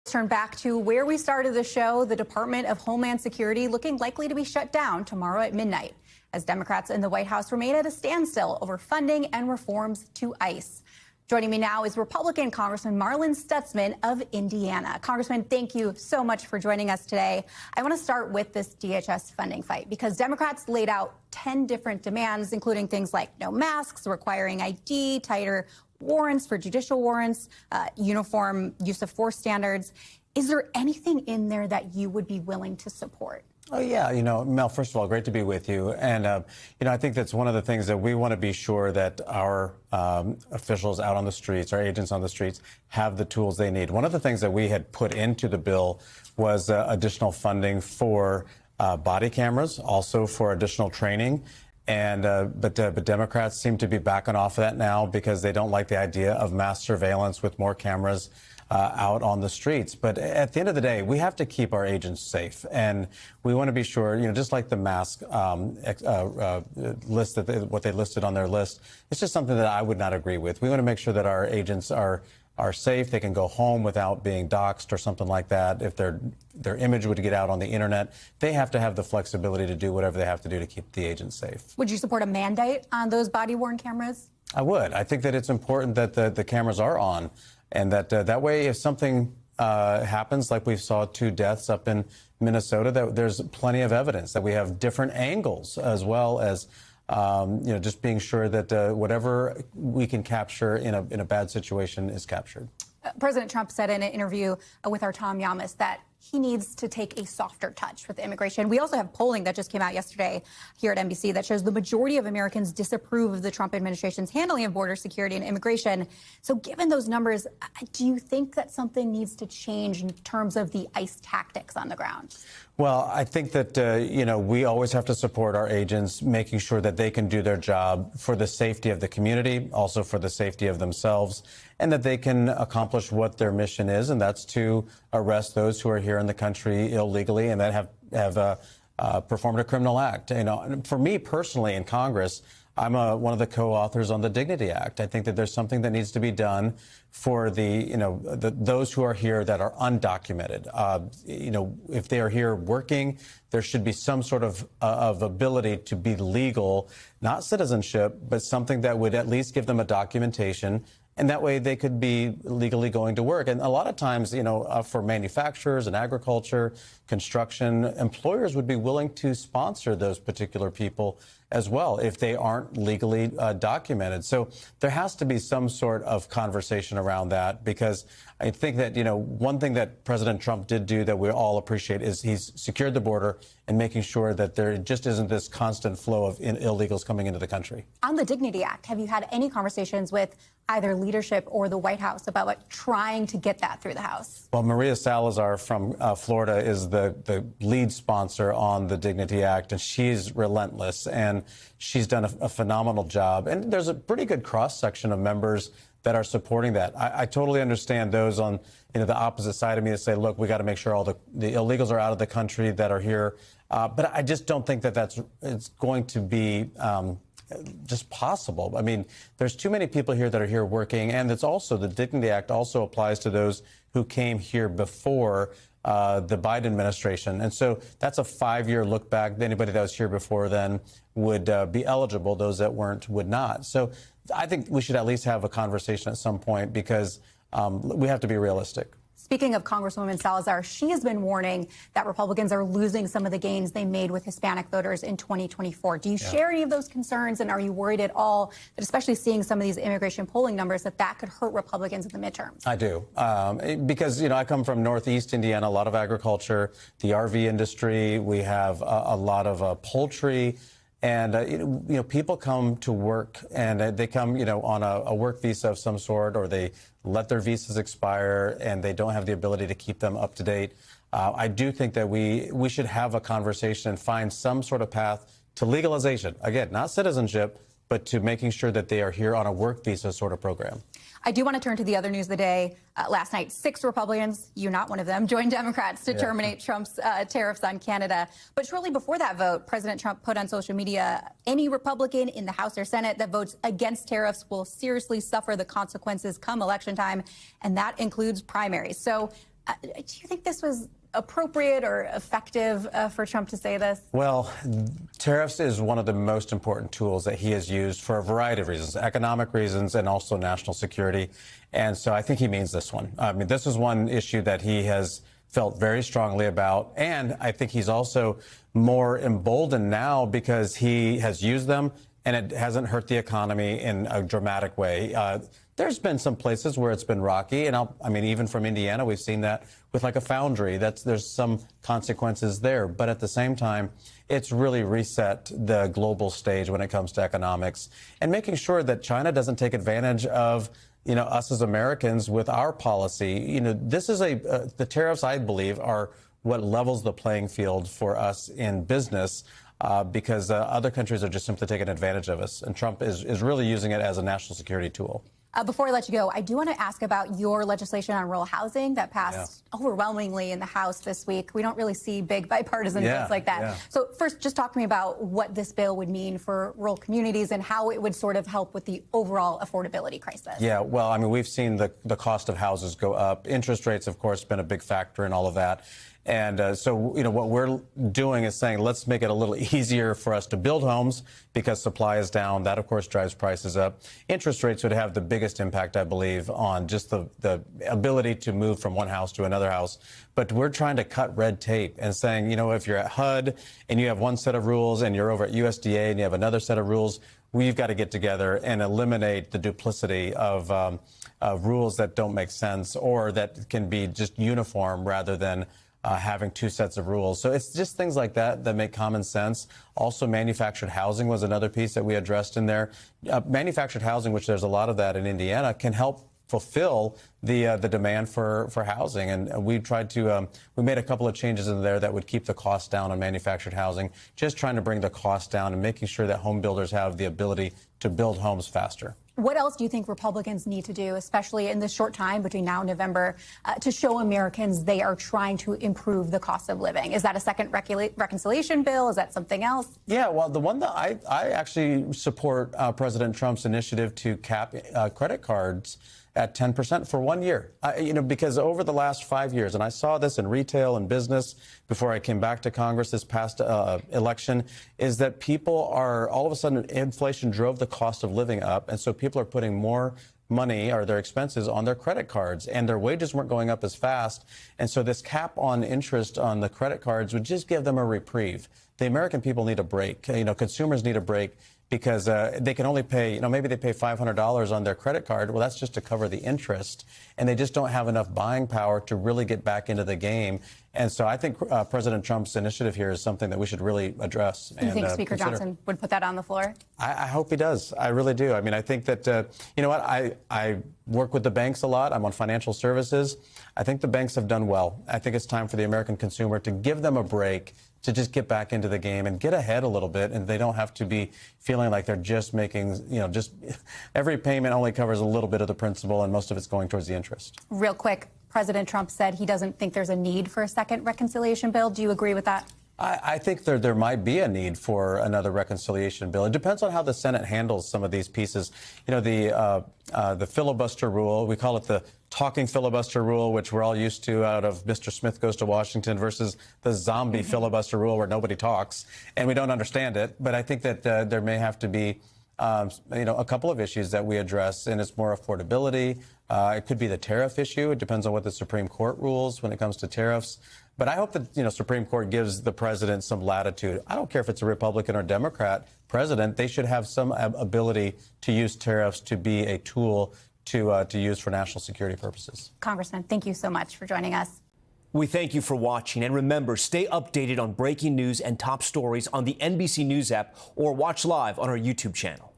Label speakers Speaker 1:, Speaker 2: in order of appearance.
Speaker 1: Turn back to where we started the show, the Department of Homeland Security looking likely to be shut down tomorrow at midnight as Democrats in the White House remain at a standstill over funding and reforms to ICE. Joining me now is Republican Congressman Marlin Stutzman of Indiana. Congressman, thank you so much for joining us today. I want to start with this DHS funding fight because Democrats laid out 10 different demands, including things like no masks, requiring ID, tighter warrants for judicial warrants, uniform use of force standards. Is there anything in there that you would be willing to support?
Speaker 2: Oh, yeah. Mel, first of all, great to be with you. And, I think that's one of the things that we want to be sure that our officials out on the streets, our agents on the streets, have the tools they need. One of the things that we had put into the bill was additional funding for body cameras, also for additional training. And but Democrats seem to be backing off of that now because they don't like the idea of mass surveillance with more cameras out on the streets. But at the end of the day, we have to keep our agents safe. And we want to be sure, just like the mask list, what they listed on their list, it's just something that I would not agree with. We want to make sure that our agents are safe. They can go home without being doxxed or something like that. If their image would get out on the internet, they have to have the flexibility to do whatever they have to do to keep the agents safe.
Speaker 1: Would you support a mandate on those body-worn cameras?
Speaker 2: I would. I think that it's important that the cameras are on, and that way, if something happens, like we saw 2 deaths up in Minnesota, that there's plenty of evidence that we have different angles, as well as just being sure that whatever we can capture in a bad situation is captured.
Speaker 1: President Trump said in an interview with our Tom Yamas that he needs to take a softer touch with immigration. We also have polling that just came out yesterday here at NBC that shows the majority of Americans disapprove of the Trump administration's handling of border security and immigration. So given those numbers, do you think that something needs to change in terms of the ICE tactics on the ground?
Speaker 2: Well, I think that, we always have to support our agents, making sure that they can do their job for the safety of the community, also for the safety of themselves, and that they can accomplish what their mission is, and that's to arrest those who are here in the country illegally and that have performed a criminal act. For me personally in Congress, I'm one of the co-authors on the Dignity Act. I think that there's something that needs to be done for those who are here that are undocumented. If they are here working, there should be some sort of ability to be legal, not citizenship, but something that would at least give them a documentation. And that way they could be legally going to work. And a lot of times, for manufacturers and agriculture, construction, employers would be willing to sponsor those particular people as well if they aren't legally documented. So there has to be some sort of conversation around that, because I think that, one thing that President Trump did do that we all appreciate is he's secured the border and making sure that there just isn't this constant flow of illegals coming into the country.
Speaker 1: On the Dignity Act, have you had any conversations with either leadership or the White House about trying to get that through the House?
Speaker 2: Well, Maria Salazar from Florida is the lead sponsor on the Dignity Act, and she's relentless, and she's done a phenomenal job. And there's a pretty good cross-section of members that are supporting that. I totally understand those on the opposite side of me that say, look, we got to make sure all the illegals are out of the country that are here. But I just don't think that it's going to be just possible. I mean, there's too many people here that are here working, and it's also the Dignity Act also applies to those who came here before the Biden administration. And so that's a 5-year look back. Anybody that was here before then would be eligible. Those that weren't would not. So I think we should at least have a conversation at some point, because we have to be realistic.
Speaker 1: Speaking of Congresswoman Salazar, she has been warning that Republicans are losing some of the gains they made with Hispanic voters in 2024. Do you share any of those concerns? And are you worried at all that, especially seeing some of these immigration polling numbers, that could hurt Republicans in the midterms?
Speaker 2: I do. Because, I come from Northeast Indiana, a lot of agriculture, the RV industry. We have a lot of poultry. And, people come to work, and they come, on a work visa of some sort, or they let their visas expire and they don't have the ability to keep them up to date. I do think that we should have a conversation and find some sort of path to legalization. Again, not citizenship, but to making sure that they are here on a work visa sort of program.
Speaker 1: I do want to turn to the other news of the day. Last night, 6 Republicans, you not one of them, joined Democrats to terminate Trump's tariffs on Canada. But shortly before that vote, President Trump put on social media, any Republican in the House or Senate that votes against tariffs will seriously suffer the consequences come election time, and that includes primaries. So Do you think this was appropriate or effective for Trump to say this?
Speaker 2: Well, tariffs is one of the most important tools that he has used for a variety of reasons, economic reasons and also national security. And so I think he means this one. I mean, this is one issue that he has felt very strongly about. And I think he's also more emboldened now because he has used them and it hasn't hurt the economy in a dramatic way. There's been some places where it's been rocky, and I mean, even from Indiana, we've seen that with like a foundry. There's some consequences there, but at the same time, it's really reset the global stage when it comes to economics and making sure that China doesn't take advantage of us as Americans with our policy. This is the tariffs, I believe, are what levels the playing field for us in business. Because other countries are just simply taking advantage of us. And Trump is really using it as a national security tool.
Speaker 1: Before I let you go, I do want to ask about your legislation on rural housing that passed overwhelmingly in the House this week. We don't really see big bipartisan bills like that. So first, just talk to me about what this bill would mean for rural communities and how it would sort of help with the overall affordability crisis. Yeah,
Speaker 2: well, I mean, we've seen the cost of houses go up. Interest rates, of course, been a big factor in all of that. And so, what we're doing is saying, let's make it a little easier for us to build homes because supply is down. That, of course, drives prices up. Interest rates would have the biggest impact, I believe, on just the ability to move from one house to another house. But we're trying to cut red tape and saying, if you're at HUD and you have one set of rules and you're over at USDA and you have another set of rules, we've got to get together and eliminate the duplicity of rules that don't make sense or that can be just uniform rather than having two sets of rules. So it's just things like that that make common sense. Also, manufactured housing was another piece that we addressed in there. Manufactured housing, which there's a lot of that in Indiana, can help fulfill the demand for housing. And we tried to, we made a couple of changes in there that would keep the cost down on manufactured housing, just trying to bring the cost down and making sure that home builders have the ability to build homes faster.
Speaker 1: What else do you think Republicans need to do, especially in this short time between now and November, to show Americans they are trying to improve the cost of living? Is that a second reconciliation bill? Is that something else?
Speaker 2: Yeah, well, the one that I actually support President Trump's initiative to cap credit cards at 10% for 1 year. Because over the last 5 years, and I saw this in retail and business before I came back to Congress this past election, is that people are, all of a sudden, inflation drove the cost of living up. And so people are putting more money or their expenses on their credit cards, and their wages weren't going up as fast. And so this cap on interest on the credit cards would just give them a reprieve. The American people need a break. Consumers need a break because they can only pay, maybe they pay $500 on their credit card. Well, that's just to cover the interest, and they just don't have enough buying power to really get back into the game. And so I think President Trump's initiative here is something that we should really address.
Speaker 1: You think Speaker Johnson would put that on the floor?
Speaker 2: I hope he does. I really do. I mean, I think that, I work with the banks a lot. I'm on financial services. I think the banks have done well. I think it's time for the American consumer to give them a break, to just get back into the game and get ahead a little bit, and they don't have to be feeling like they're just making, just every payment only covers a little bit of the principal and most of it's going towards the interest.
Speaker 1: Real quick, President Trump said he doesn't think there's a need for a second reconciliation bill. Do you agree with that?
Speaker 2: I think there might be a need for another reconciliation bill. It depends on how the Senate handles some of these pieces. The filibuster rule, we call it the talking filibuster rule, which we're all used to out of Mr. Smith Goes to Washington, versus the zombie filibuster rule where nobody talks and we don't understand it. But I think that there may have to be a couple of issues that we address, and it's more affordability. It could be the tariff issue. It depends on what the Supreme Court rules when it comes to tariffs. But I hope that, Supreme Court gives the president some latitude. I don't care if it's a Republican or Democrat president. They should have some ability to use tariffs to be a tool to use for national security purposes.
Speaker 1: Congressman, thank you so much for joining us.
Speaker 3: We thank you for watching. And remember, stay updated on breaking news and top stories on the NBC News app or watch live on our YouTube channel.